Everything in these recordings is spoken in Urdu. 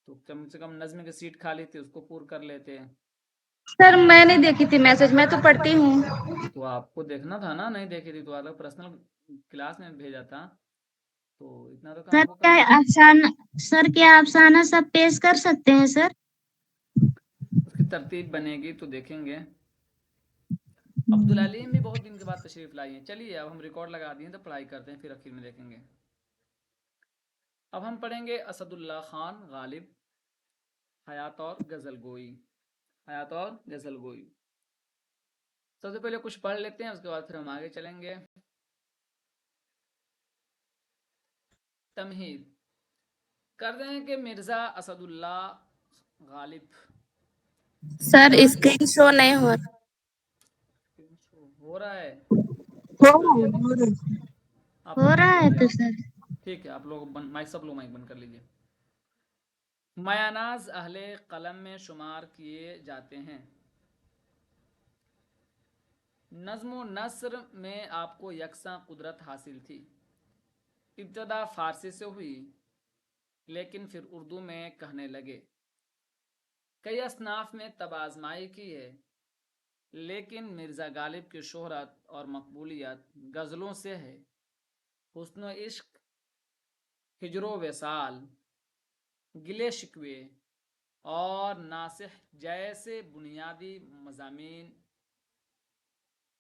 تو کم سے کم نظم کی سیٹ خالی تھی، اس کو پور کر لیتے. سر میں نہیں دیکھی تھی میسج، میں تو پڑھتی ہوں. تو آپ کو دیکھنا تھا نا، نہیں دیکھی تھی تو آپ پرسنل کلاس میں بھیجا تھا، تو اتنا تو کام سر آپ کو کرنا تھا. کیا افسانہ سب پیش کر سکتے ہیں سر؟ اس کی ترتیب بنے گی تو دیکھیں گے. عبدالعلیم بھی بہت دن کے بعد تشریف لائی ہیں. چلیے اب ہم ریکارڈ لگا دیے تو پڑھائی کرتے ہیں، پھر اخیر میں دیکھیں گے. اب ہم پڑھیں گے اسد اللہ خان غالب، حیات اور غزل گوئی. حیات اور غزل گوئی سب سے پہلے کچھ پڑھ لیتے ہیں، اس کے بعد پھر ہم آگے چلیں گے. تمہید کر دیں ہیں کہ مرزا اسد اللہ غالب. سر اسکرین شو نہیں ہو ہو رہا ہے. آپ ہو لوگ رہا مائک ہے بند تو سر. ٹھیک ہے، آپ لوگ مائک، سب لوگ مائک بند کر لیجیے. میاناز اہل قلم میں شمار کیے جاتے ہیں. نظم و نثر میں آپ کو یکساں قدرت حاصل تھی. ابتدا فارسی سے ہوئی، لیکن پھر اردو میں کہنے لگے. کئی اصناف میں تب آزمائی کی ہے، لیکن مرزا غالب کی شہرت اور مقبولیت غزلوں سے ہے. حسن و عشق، ہجر و وصال، گلے شکوے اور ناصح جیسے بنیادی مضامین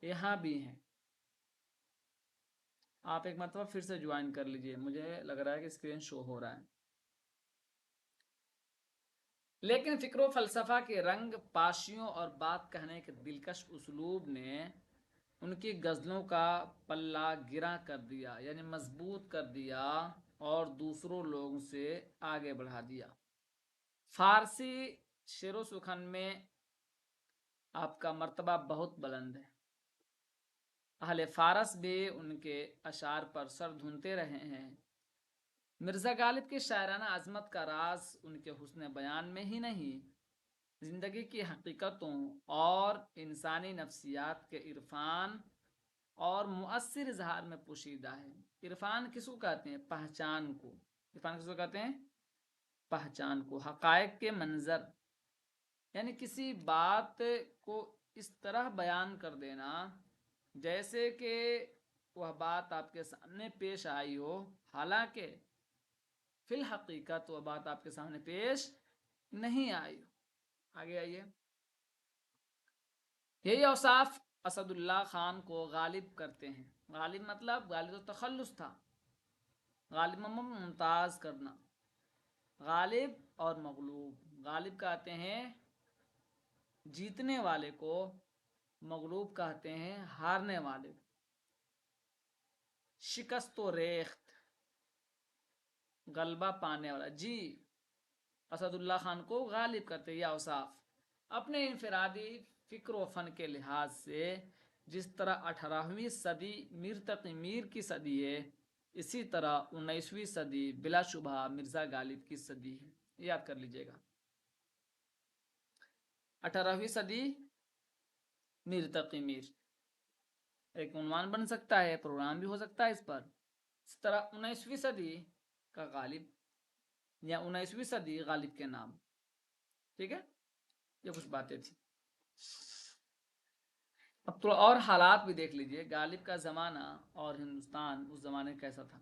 یہاں بھی ہیں. آپ ایک مرتبہ پھر سے جوائن کر لیجئے، مجھے لگ رہا ہے کہ اسکرین شو ہو رہا ہے. لیکن فکر و فلسفہ کے رنگ پاشیوں اور بات کہنے کے دلکش اسلوب نے ان کی غزلوں کا پلہ گرا کر دیا، یعنی مضبوط کر دیا اور دوسروں لوگوں سے آگے بڑھا دیا. فارسی شعر و سخن میں آپ کا مرتبہ بہت بلند ہے. اہل فارس بھی ان کے اشعار پر سر دھنتے رہے ہیں. مرزا غالب کی شاعرانہ عظمت کا راز ان کے حسن بیان میں ہی نہیں، زندگی کی حقیقتوں اور انسانی نفسیات کے عرفان اور مؤثر اظہار میں پوشیدہ ہے. عرفان کس کو کہتے ہیں؟ پہچان کو. عرفان کس کو کہتے ہیں؟ پہچان کو. حقائق کے منظر، یعنی کسی بات کو اس طرح بیان کر دینا جیسے کہ وہ بات آپ کے سامنے پیش آئی ہو، حالانکہ فی الحقیقت وہ بات آپ کے سامنے پیش نہیں آئی. آگے آئیے. یہی اوصاف اسد اللہ خان کو غالب کرتے ہیں. غالب مطلب غالب تو تخلص تھا، غالب ممتاز کرنا. غالب اور مغلوب، غالب کہتے ہیں جیتنے والے کو، مغلوب کہتے ہیں ہارنے والے کو. شکست و ریخت، غلبہ پانے والا. جی اسد اللہ خان کو غالب کرتے یہ اوصاف. اپنے انفرادی فکر و فن کے لحاظ سے جس طرح 18ویں صدی میر تقی میر کی صدی ہے، اسی طرح 19ویں صدی بلا شبہ مرزا غالب کی صدی ہے. یاد کر لیجئے گا. 18ویں صدی میر تقی میر ایک عنوان بن سکتا ہے، پروگرام بھی ہو سکتا ہے اس پر. اس طرح 19ویں صدی کا غالب یا 19ویں صدی غالب کے نام. ٹھیک ہے، یہ کچھ باتیں تھی. اب تھوڑا اور حالات بھی دیکھ لیجئے. غالب کا زمانہ اور ہندوستان اس زمانے کیسا تھا.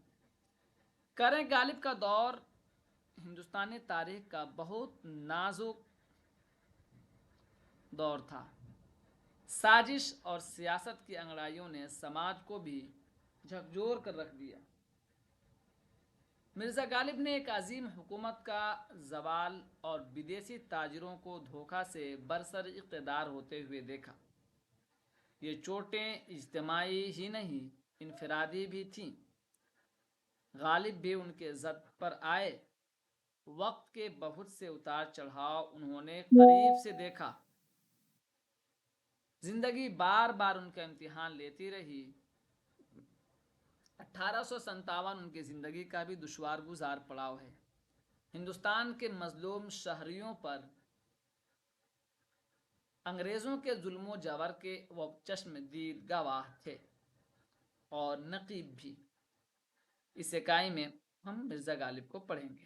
کریں غالب کا دور ہندوستانی تاریخ کا بہت نازک دور تھا. سازش اور سیاست کی انگڑائیوں نے سماج کو بھی جھکجور کر رکھ دیا. مرزا غالب نے ایک عظیم حکومت کا زوال اور بدیسی تاجروں کو دھوکہ سے برسر اقتدار ہوتے ہوئے دیکھا. یہ چوٹیں اجتماعی ہی نہیں، انفرادی بھی تھیں. غالب بھی ان کے زد پر آئے. وقت کے بہت سے اتار چڑھاؤ انہوں نے قریب سے دیکھا. زندگی بار بار ان کا امتحان لیتی رہی. 1857 ان کی زندگی کا بھی دشوار گزار پڑاؤ ہے. ہندوستان کے مظلوم شہریوں پر انگریزوں کے ظلم و جبر کے وہ چشم دید گواہ تھے اور نقیب بھی. اس اکائی میں ہم مرزا غالب کو پڑھیں گے.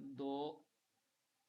2।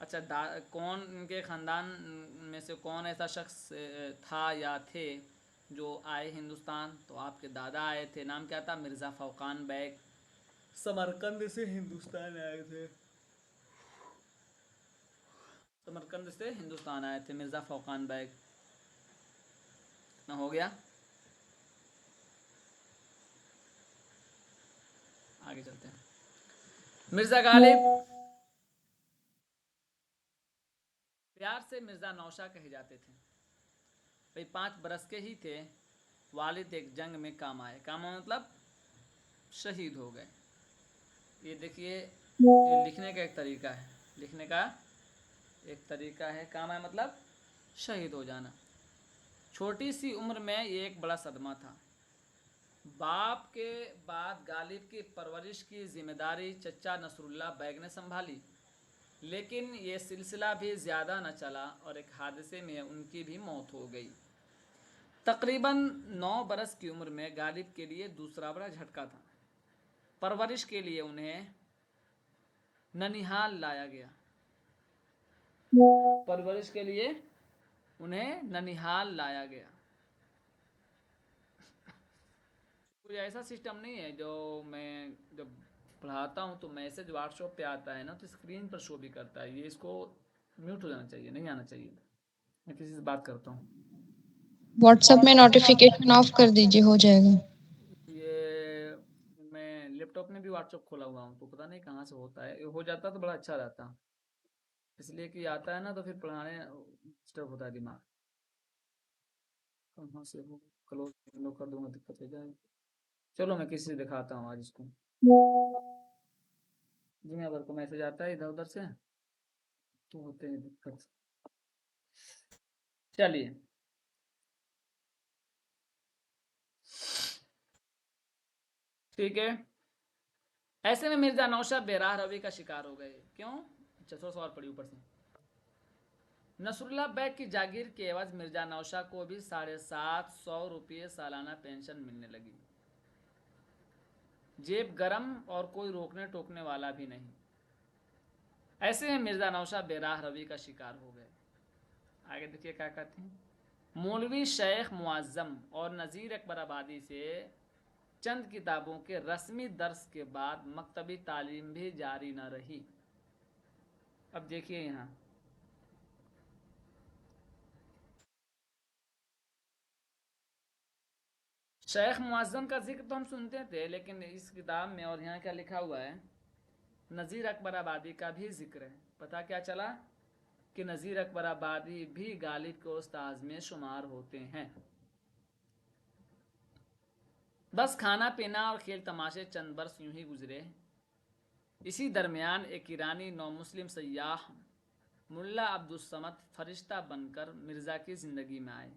اچھا کون ان کے خاندان میں سے کون ایسا شخص تھا یا تھے جو آئے ہندوستان؟ تو آپ کے دادا آئے تھے. نام کیا تھا؟ مرزا فوقان بیگ. سمرقند سے ہندوستان آئے تھے. سمرقند سے ہندوستان آئے تھے مرزا فوقان بیگ. اتنا ہو گیا. آگے چلتے ہیں. مرزا غالب پیار سے مرزا نوشا کہے جاتے تھے. بھئی 5 برس کے ہی تھے. والد ایک جنگ میں کام آئے. کام مطلب شہید ہو گئے. یہ دیکھیے یہ لکھنے کا ایک طریقہ ہے. لکھنے کا ایک طریقہ ہے. کام آئے مطلب شہید ہو جانا. چھوٹی سی عمر میں یہ ایک بڑا صدمہ تھا. باپ کے بعد غالب کی پرورش کی ذمہ داری چچا نصر اللہ بیگ نے سنبھالی. لیکن یہ سلسلہ بھی زیادہ نہ چلا اور ایک حادثے میں ان کی بھی موت ہو گئی. تقریباً 9 برس کی عمر میں غالب کے لیے دوسرا بڑا جھٹکا تھا. پرورش کے لیے انہیں ننیہال لایا گیا. پرورش کے لیے انہیں ننیہال لایا گیا. کوئی ایسا سسٹم نہیں ہے جو میں جب پڑھاتا ہوں تو میسج واٹس ایپ پہ آتا ہے نا تو اسکرین پر شو بھی کرتا ہے. یہ اس کو میوٹ ہو جانا چاہیے, نہیں آنا چاہیے. میں کسی سے بات کرتا ہوں. واٹس ایپ میں نوٹیفیکیشن آف کر دیجیے, ہو جائے گا. یہ میں لیپ ٹاپ میں بھی واٹس ایپ کھولا ہوا ہوں تو پتہ نہیں کہاں سے ہوتا ہے. ہو جاتا تو بڑا اچھا رہتا, اس لیے کہ آتا ہے نا تو پھر پڑھانے ڈسٹرب ہوتا ہے دماغ. کہاں سے وہ کلوز کر دوں گا دقت ہو جائے. چلو میں کسی سے دکھاتا ہوں آج اس کو. دنیا بھر کو میسج آتا ہے ادھر ادھر سے تو ہوتے ہیں دقت. چلیے ٹھیک ہے. ایسے میں مرزا نوشا بے راہ روی کا شکار ہو گئے. کیوں؟ اچھا تھوڑا سا اور پڑھی اوپر سے. نصر اللہ بیگ کی جاگیر کے عوض مرزا نوشا کو بھی 750 روپے سالانہ پینشن ملنے لگی. جیب گرم اور کوئی روکنے ٹوکنے والا بھی نہیں. ایسے میں مرزا نوشا بے راہ روی کا شکار ہو گئے. آگے دیکھیے کیا کہتے ہیں. مولوی شیخ معظم اور نذیر اکبر آبادی سے چند کتابوں کے رسمی درس کے بعد مکتبی تعلیم بھی جاری نہ رہی. اب دیکھیے یہاں شیخ معظم کا ذکر تو ہم سنتے تھے, لیکن اس کتاب میں اور یہاں کیا لکھا ہوا ہے, نذیر اکبر آبادی کا بھی ذکر ہے. پتہ کیا چلا کہ نذیر اکبر آبادی بھی غالب کے استاذ میں شمار ہوتے ہیں. بس کھانا پینا اور کھیل تماشے چند برس یوں ہی گزرے. اسی درمیان ایک ایرانی نو مسلم سیاح ملا عبدالصمد فرشتہ بن کر مرزا کی زندگی میں آئے.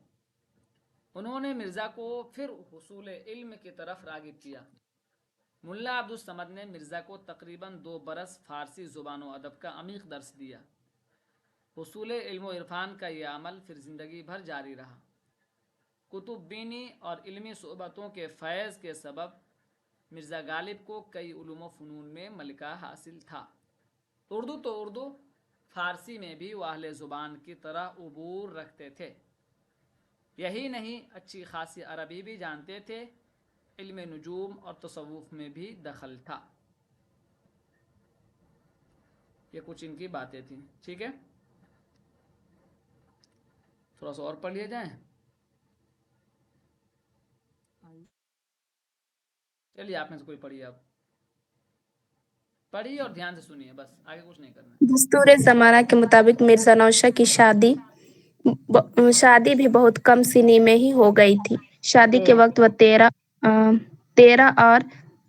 انہوں نے مرزا کو پھر حصول علم کی طرف راغب کیا. ملا عبدالصمد نے مرزا کو تقریباً 2 برس فارسی زبان و ادب کا عمیق درس دیا. حصول علم و عرفان کا یہ عمل پھر زندگی بھر جاری رہا. کتب بینی اور علمی صحبتوں کے فیض کے سبب مرزا غالب کو کئی علوم و فنون میں ملکہ حاصل تھا. اردو تو اردو, فارسی میں بھی وہ اہل زبان کی طرح عبور رکھتے تھے. یہی نہیں اچھی خاصی عربی بھی جانتے تھے. علم نجوم اور تصوف میں بھی دخل تھا. یہ کچھ ان کی باتیں تھیں. ٹھیک ہے, تھوڑا سا اور پڑھ لیا جائیں. چلیے آپ میں سے کوئی پڑھیے. آپ پڑھیے اور دھیان سے سنیے, بس آگے کچھ نہیں کرنا. دستور زمانہ کے مطابق مرزا نوشا کی شادی بھی بہت کم سنی میں ہی ہو گئی تھی. شادی کے وقت وہ 13 اور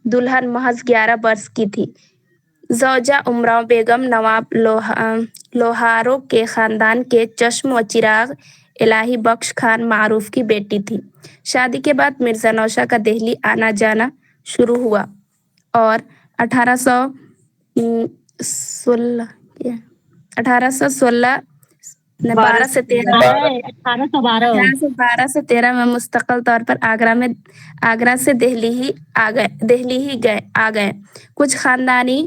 دلہن محض 11 برس کی تھی. زوجہ امراؤ بیگم نواب لوہاروں کے خاندان کے چشم و چراغ الہی بخش خان معروف کی بیٹی تھی. شادی کے بعد مرزا نوشا کا دہلی آنا جانا شروع ہوا اور 1812 سے 13 میں مستقل طور پر آگرہ سے دہلی ہی آ گئے. کچھ خاندانی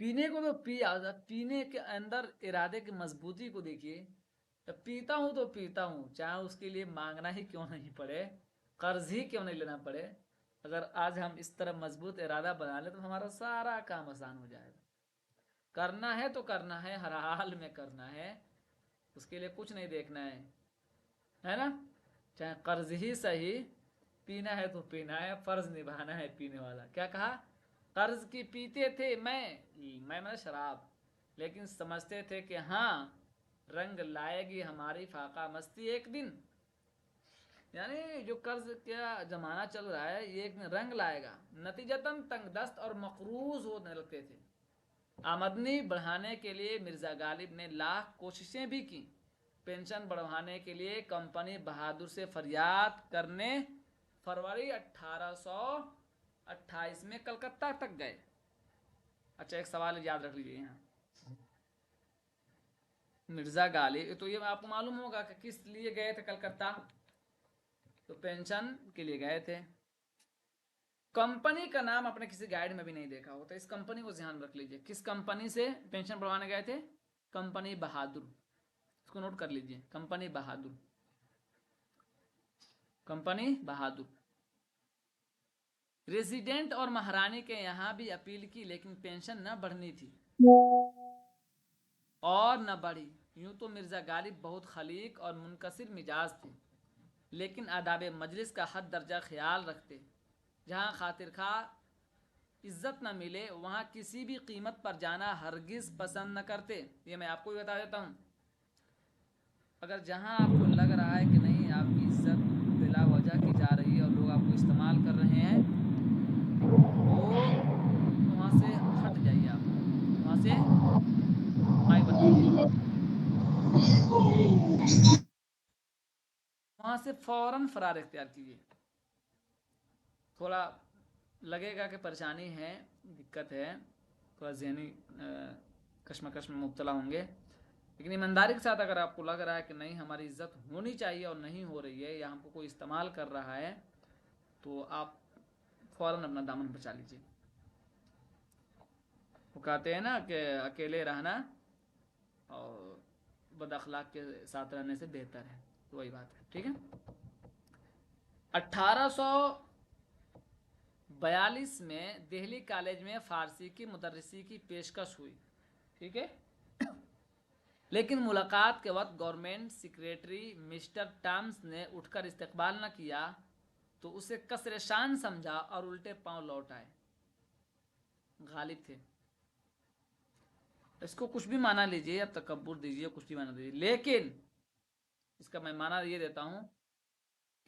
پینے کو تو پینے کے اندر ارادے کی مضبوطی کو دیکھیے. جب پیتا ہوں تو پیتا ہوں، چاہے اس کے لیے مانگنا ہی کیوں نہیں پڑے، قرض ہی کیوں نہیں لینا پڑے. اگر آج ہم اس طرح مضبوط ارادہ بنا لیں تو ہمارا سارا کام آسان ہو جائے گا. کرنا ہے تو کرنا ہے، ہر حال میں کرنا ہے، اس کے لیے کچھ نہیں دیکھنا ہے نا. چاہے قرض ہی صحیح، پینا ہے تو پینا ہے، فرض نبھانا ہے پینے والا. کیا کہا؟ قرض کی پیتے تھے میں شراب، لیکن سمجھتے تھے کہ ہاں رنگ لائے گی ہماری فاقہ مستی ایک دن. یعنی جو قرض کا زمانہ چل رہا ہے یہ ایک دن رنگ لائے گا. نتیجتاً تنگ دست اور مقروض ہونے لگتے تھے. آمدنی بڑھانے کے لیے مرزا غالب نے لاکھ کوششیں بھی کی. پینشن بڑھوانے کے لیے کمپنی بہادر سے فریاد کرنے فروری 1828 میں کلکتہ تک گئے. اچھا ایک سوال یاد رکھ لیجیے یہاں. مرزا غالب تو یہ آپ کو معلوم ہوگا کہ کس لیے گئے تھے کلکتہ، تو پینشن کے لیے گئے تھے. کمپنی کا نام اپنے کسی گائیڈ میں بھی نہیں دیکھا ہوتا. اس کمپنی کو ذہن رکھ لیجیے. کس کمپنی سے پینشن بڑھوانے گئے تھے؟ کمپنی بہادر. اس کو نوٹ کر لیجیے، کمپنی بہادر، کمپنی بہادر. ریزیڈنٹ اور مہارانی کے یہاں بھی اپیل کی لیکن پینشن نہ بڑھنی تھی اور نہ بڑھی. یوں تو مرزا غالب بہت خلیق اور منکسر مزاج تھے، لیکن آداب مجلس کا حد درجہ خیال رکھتے. جہاں خاطر خواہ عزت نہ ملے وہاں کسی بھی قیمت پر جانا ہرگز پسند نہ کرتے. یہ میں آپ کو بھی بتا دیتا ہوں. اگر جہاں آپ کو لگ رہا ہے کہ نہیں آپ کی عزت بلا وجہ کی جا رہی ہے اور لوگ آپ کو استعمال کر رہے ہیں تو وہاں سے ہٹ جائیے. آپ وہاں سے مائک بند کیجیے. وہاں سے فوراً فرار اختیار کیجیے. تھوڑا لگے گا کہ پریشانی ہے، دقت ہے، تھوڑا ذہنی کشمکش میں مبتلا ہوں گے، لیکن ایمانداری کے ساتھ اگر آپ کو لگ رہا ہے کہ نہیں ہماری عزت ہونی چاہیے اور نہیں ہو رہی ہے یا ہم کو کوئی استعمال کر رہا ہے تو آپ فوراً اپنا دامن بچا لیجیے. وہ کہتے ہیں نا کہ اکیلے رہنا اور بد اخلاق کے ساتھ رہنے سے بہتر ہے، تو وہی بات ہے. ٹھیک ہے. 1842 میں دہلی کالج میں فارسی کی مدرسی کی پیشکش ہوئی. ٹھیک ہے. لیکن ملاقات کے وقت گورنمنٹ سیکریٹری مسٹر ٹامس نے اٹھ کر استقبال نہ کیا تو اسے کسر شان سمجھا اور الٹے پاؤں لوٹ آئے. غالب تھے. اس کو کچھ بھی مانا لیجیے یا تکبر دیجیے، کچھ بھی مانا دیجیے، لیکن اس کا میں مانا یہ دیتا ہوں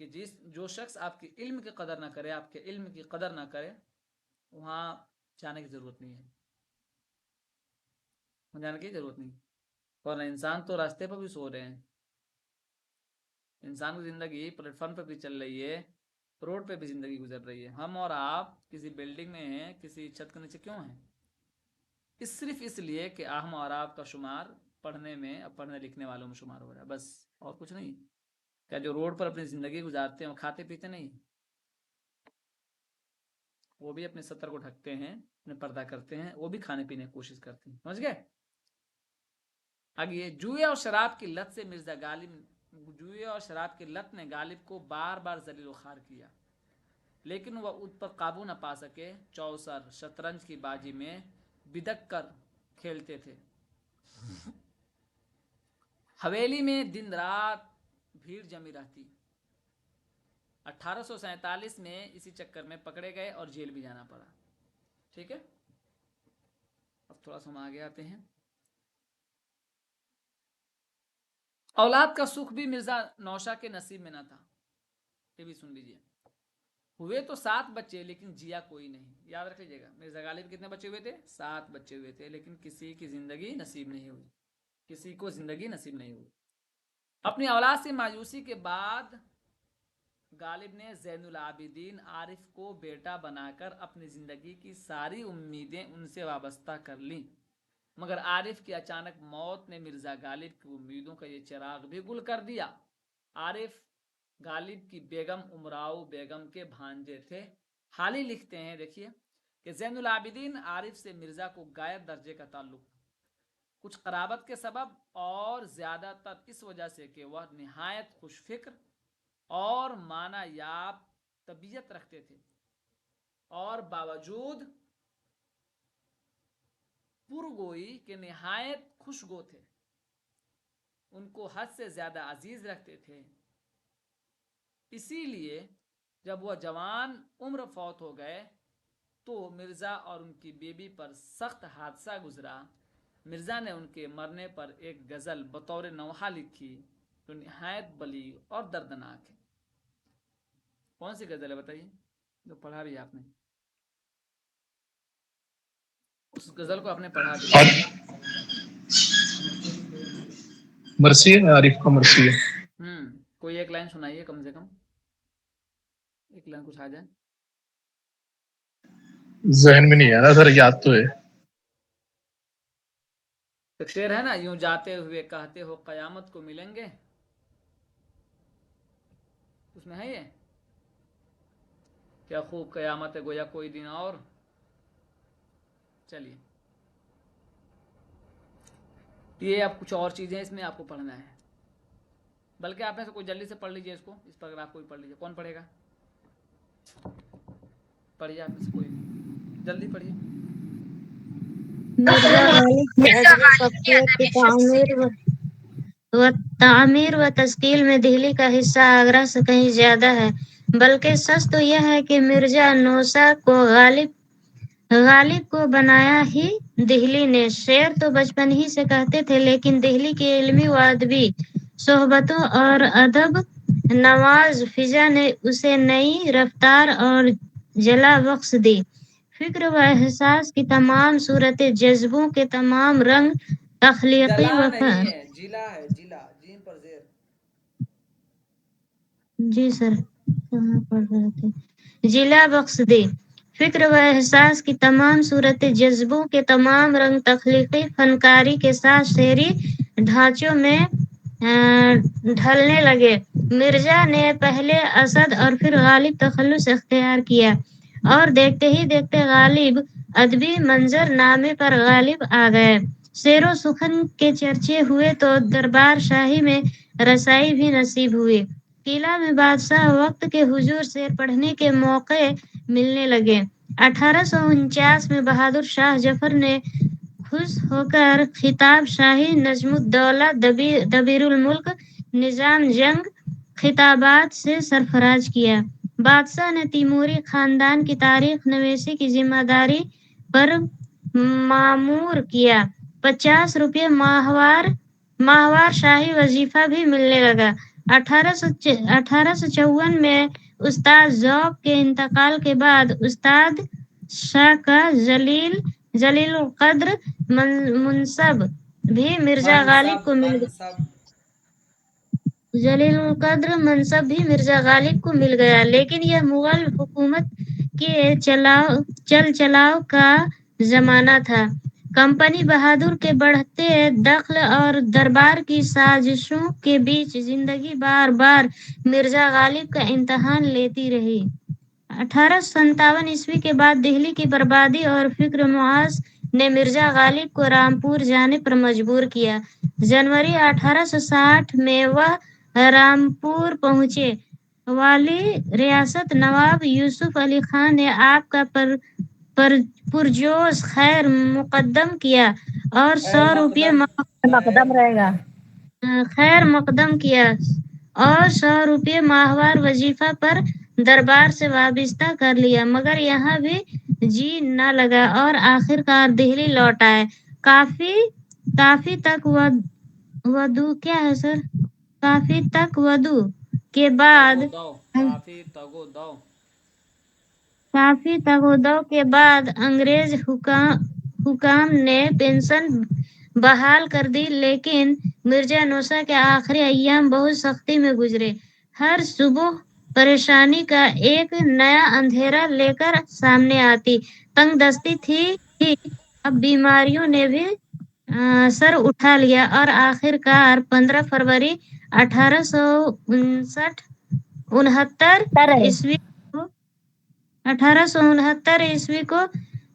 کہ جو شخص آپ کی علم کی قدر نہ کرے، آپ کے علم کی قدر نہ کرے، وہاں جانے کی ضرورت نہیں ہے. وہاں جانے کی ضرورت نہیں. اور انسان تو راستے پر بھی سو رہے ہیں. انسان کی زندگی پلیٹ فارم پہ بھی چل رہی ہے، روڈ پہ بھی زندگی گزر رہی ہے. ہم اور آپ کسی بلڈنگ میں ہیں، کسی چھت کے نیچے کیوں ہیں؟ صرف اس لیے کہ ہم اور آپ کا شمار پڑھنے میں، پڑھنے لکھنے والوں میں شمار ہو رہا ہے، بس، اور کچھ نہیں. کیا جو روڈ پر اپنی زندگی گزارتے ہیں وہ کھاتے پیتے نہیں؟ وہ بھی اپنے ستر کو ڈھکتے ہیں، اپنے پردہ کرتے ہیں، وہ بھی کھانے پینے کی کوشش کرتے ہیں. سمجھ گئے؟ آگے جوئے اور شراب کی لت سے جوئے اور شراب کی لت نے غالب کو بار بار ذلیل و خوار کیا، لیکن وہ اس پر قابو نہ پا سکے. چوسر شطرنج کی بازی میں بدک کر کھیلتے تھے. حویلی میں دن رات بھیڑ جمی رہتی. 1847 میں اسی چکر میں پکڑے گئے اور جیل بھی جانا پڑا. ٹھیک ہے. اب تھوڑا سا ہم آگے آتے ہیں. اولاد کا سکھ بھی مرزا نوشا کے نصیب میں نہ تھا. یہ بھی سن لیجیے. ہوئے تو 7 بچے لیکن جیا کوئی نہیں. یاد رکھ لیجیے گا، مرزا غالب کتنے بچے ہوئے تھے؟ 7 بچے ہوئے تھے، لیکن کسی کی زندگی نصیب نہیں ہوئی. کسی کو زندگی نصیب نہیں ہوئی. اپنی اولاد سے مایوسی کے بعد غالب نے زین العابدین عارف کو بیٹا بنا کر اپنی زندگی کی ساری امیدیں ان سے وابستہ کر لیں، مگر عارف کی اچانک موت نے مرزا غالب کی امیدوں کا یہ چراغ بھی گل کر دیا. عارف غالب کی بیگم امراؤ بیگم کے بھانجے تھے. حال ہی لکھتے ہیں، دیکھیے، کہ زین العابدین عارف سے مرزا کو غائب درجے کا تعلق، کچھ قرابت کے سبب اور زیادہ تر اس وجہ سے کہ وہ نہایت خوش فکر اور معنی یاب طبیعت رکھتے تھے، اور باوجود پرگوئی کے نہایت خوشگو تھے، ان کو حد سے زیادہ عزیز رکھتے تھے۔ اسی لیے جب وہ جوان عمر فوت ہو گئے تو مرزا اور ان کی بیوی پر سخت حادثہ گزرا۔ مرزا نے ان کے مرنے پر ایک غزل بطور نوحہ لکھی جو نہایت بلیغ اور دردناک ہے۔ کون سی غزل ہے بتائیے، جو پڑھا بھی آپ نے؟ اس غزل کو آپ نے پڑھا بھی؟ مرثی ہے، عارف کا مرثی ہے۔ کوئی ایک لائن سنائیے، کم سے کم ایک لائن کچھ آ جائے۔ ذہن میں نہیں آ رہا سر، یاد تو ہے۔ شعر ہے نا، یوں جاتے ہوئے کہتے ہو قیامت کو ملیں گے، اس میں ہے یہ کیا خوب قیامت ہے گویا کوئی دن اور۔ چلیے یہ اب کچھ اور چیزیں اس میں آپ کو پڑھنا ہے، بلکہ آپ میں سے کوئی جلدی سے پڑھ لیجئے اس کو، اس پیراگراف کو بھی پڑھ لیجئے۔ کون پڑھے گا؟ پڑھیے آپ میں سے کوئی، جلدی پڑھیے۔ مرزا غالب کی عزم و شخصیت کی تعمیر و تشکیل میں دہلی کا حصہ آگرہ سے کہیں زیادہ ہے، بلکہ سچ تو یہ ہے کہ مرزا نوسہ کو غالب کو بنایا ہی دہلی نے۔ شعر تو بچپن ہی سے کہتے تھے، لیکن دہلی کی علمی و ادبی صحبتوں اور ادب نواز فضا نے اسے نئی رفتار اور جلا بخش دی۔ فکر و احساس کی تمام صورتیں، جذبوں کے تمام رنگ، تخلیقی جلا و نہیں ہے، جلا ہے، جلا، جیم پر زیر۔ جی سر، کہاں پڑھ رہے تھے؟ جلا بخش دی۔ فکر و احساس کی تمام صورتیں، جذبوں کے تمام رنگ، تخلیقی فنکاری کے ساتھ شعری ڈھانچوں میں ڈھلنے لگے۔ مرزا نے پہلے اسد اور پھر غالب تخلص اختیار کیا، اور دیکھتے ہی دیکھتے غالب ادبی منظر نامے پر غالب آ گئے۔ شعر و سخن کے چرچے ہوئے تو دربار شاہی میں رسائی بھی نصیب ہوئی۔ قلعہ میں بادشاہ وقت کے حضور شعر پڑھنے کے موقع ملنے لگے۔ 1849 میں بہادر شاہ ظفر نے خوش ہو کر خطاب شاہی نظم الدولہ دبیر الملک نظام جنگ خطابات سے سرفراز کیا۔ بادشاہ نے تیموری خاندان کی تاریخ نویسی کی ذمہ داری پر مامور کیا۔ 50 روپے ماہوار شاہی وظیفہ بھی ملنے لگا۔ 1854 میں استاد ذوق کے انتقال کے بعد استاد شاہ کا جلیل القدر منصب بھی مرزا غالب کو مل گیا۔ جلیل القدر منصب بھی مرزا غالب کو مل گیا، لیکن یہ مغل حکومت کے چلاؤ کا زمانہ تھا۔ کمپنی بہادر کے بڑھتے دخل اور دربار کی سازشوں کے بیچ زندگی بار بار مرزا غالب کا امتحان لیتی رہی۔ 1857 عیسوی کے بعد دہلی کی بربادی اور فقر معاش نے مرزا غالب کو رامپور جانے پر مجبور کیا۔ جنوری 1860 میں وہ رامپور پہنچے۔ والی ریاست نواب یوسف علی خان نے آپ کا پرجوش خیر مقدم کیا اور 100 روپے ماہوار وظیفہ پر دربار سے وابستہ کر لیا، مگر یہاں بھی جی نہ لگا اور آخرکار دہلی لوٹ آئے۔ کافی تک و دو کے بعد انگریز حکام نے پنشن بحال کر دی، لیکن مرزا نوسہ کے آخری ایام بہت سختی میں گزرے۔ ہر صبح پریشانی کا ایک نیا اندھیرا لے کر سامنے آتی۔ تنگ دستی تھی ہی، اب بیماریوں نے بھی سر اٹھا لیا اور آخرکار 15 فروری 1869 عیسوی کو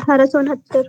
1869।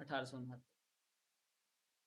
1869,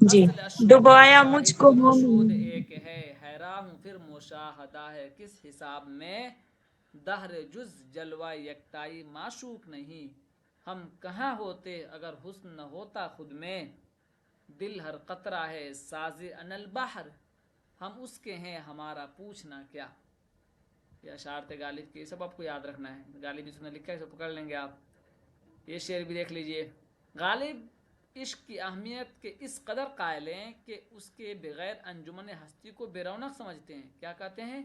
جی اصل اشرف ڈبایا مجھ صاحب کو الوجود ایک ہے، حیران ہوں پھر مشاہدہ ہے کس حساب میں، دہر جز جلوہ یکتائی معشوق نہیں، ہم کہاں ہوتے اگر حسن نہ ہوتا خود میں، دل ہر قطرہ ہے ساز ان البحر، ہم اس کے ہیں ہمارا پوچھنا کیا۔ یہ اشعار تھے غالب کے، سب آپ کو یاد رکھنا ہے، غالب اس نے لکھا ہے، سب پکڑ لیں گے آپ۔ یہ شعر بھی دیکھ لیجئے۔ غالب عشق کی اہمیت کے اس قدر قائل ہیں کہ اس کے بغیر انجمن ہستی کو بے رونق سمجھتے ہیں۔ کیا کہتے ہیں؟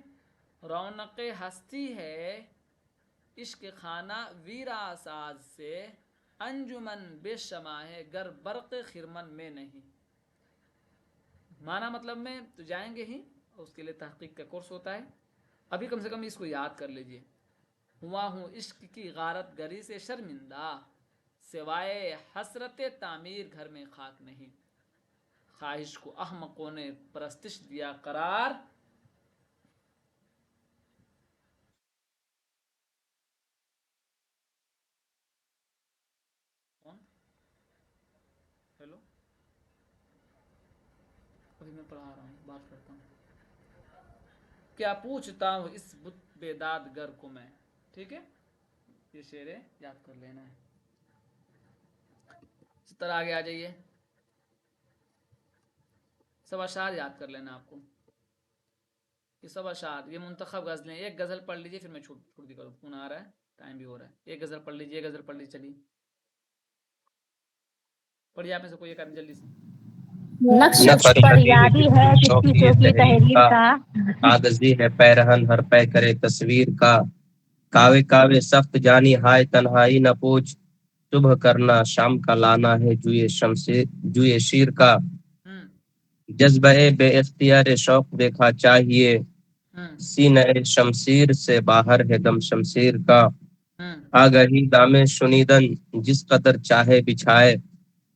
رونق ہستی ہے عشق خانہ ویرا ساز سے، انجمن بے شمع ہے گر برق خرمن میں نہیں۔ معنی مطلب میں تو جائیں گے ہی، اس کے لیے تحقیق کا کورس ہوتا ہے، ابھی کم سے کم اس کو یاد کر لیجئے۔ ہوا ہوں عشق کی غارت گری سے شرمندہ، سوائے حسرت تعمیر گھر میں خاک نہیں، خواہش کو احمقوں نے پرستش دیا قرار، ہیلو ابھی میں پڑھا رہا ہوں، بات کرتا ہوں، کیا پوچھتا ہوں اس بت بیداد گر کو میں۔ ٹھیک ہے، یہ شعر یاد کر لینا ہے۔ اس طرح آگے آ جائیے، سب اشعار یاد کر لینا آپ کو، یہ سب اشعار، یہ منتخب غزلیں۔ ایک غزل پڑھ لیجئے پھر میں چھوٹ دی کروں، فون آ رہا ہے، ٹائم بھی ہو رہا ہے۔ ایک غزل پڑھ لیجئے، ایک غزل پڑھ لیجئے، چلیے پڑھیے آپ میں سے کوئی ایک آدمی جلدی سے۔ نقش پر یادی ہے کس کی چوکی تحریر کا، کاغذی ہے پیرہن ہر پے کرے تصویر کا، کاوے کاوے سخت جانی ہائے تنہائی نہ پوچھ، صبح کرنا شام کا لانا ہے جوئے شیر کا، جذبہ بے اختیار شوق دیکھا چاہیے، سینہ شمشیر سے باہر ہے دم شمشیر کا، آگہی دام شنیدن جس قدر چاہے بچھائے،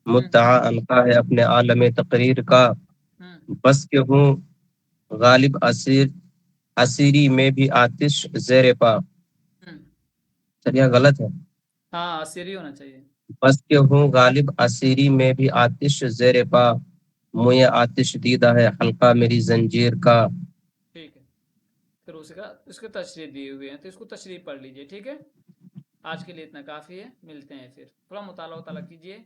مدعا انقا ہے اپنے عالم تقریر کا، بس کہ ہوں غالب اسیری میں بھی آتش زیر پا، سر یہ غلط ہے، ہاں سیری ہونا چاہیے۔ بس کہ ہوں غالب اسیری میں بھی آتش زیر پا، موئے آتش دیدہ ہے حلقہ میری زنجیر کا۔ ٹھیک ہے، پھر اس کے تشریح دیے ہوئے ہیں تو اس کو تشریح پڑھ لیجئے۔ ٹھیک ہے، آج کے لیے اتنا کافی ہے، ملتے ہیں پھر، تھوڑا مطالعہ کیجئے۔